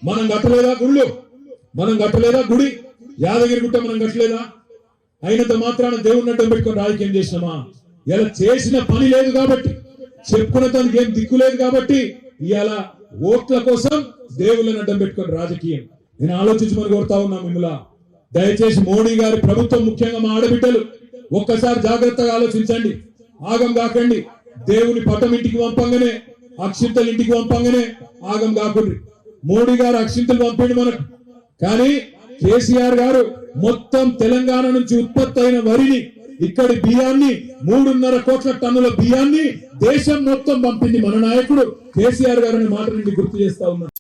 మనం కట్టలేదా గుళ్ళు? మనం కట్టలేదా గుడి? యాదగిరి గుట్ట మనం కట్టలేదా? అయినంత మాత్రాన దేవుడిని అడ్డం పెట్టుకొని రాజకీయం చేసినామా? ఇలా చేసిన పని లేదు కాబట్టి, చెప్పుకున్న తనకి ఏం దిక్కు లేదు కాబట్టి ఇలా ఓట్ల కోసం దేవుళ్ళని అడ్డం పెట్టుకొని రాజకీయం. నేను ఆలోచించమని కోరుతా ఉన్నా మిమ్మల్ని. దయచేసి మోడీ గారి ప్రభుత్వం, ముఖ్యంగా మా ఆడబిడ్డలు ఒక్కసారి జాగ్రత్తగా ఆలోచించండి. ఆగం కాకండి. దేవుని పటం ఇంటికి పంపంగానే, అక్షింతలు ఇంటికి పంపంగానే ఆగం కాకుండ్రి. మోడీ గారు అక్షింతలు పంపిండి మనకు, కానీ కేసీఆర్ గారు మొత్తం తెలంగాణ నుంచి ఉత్పత్తి అయిన వరిని, ఇక్కడి బియ్యాన్ని, 3.5 కోట్ల టన్నుల బియ్యాన్ని దేశం మొత్తం పంపింది మన నాయకుడు కేసీఆర్ గారు అనే మాట నుండి గుర్తు చేస్తా ఉన్నాడు.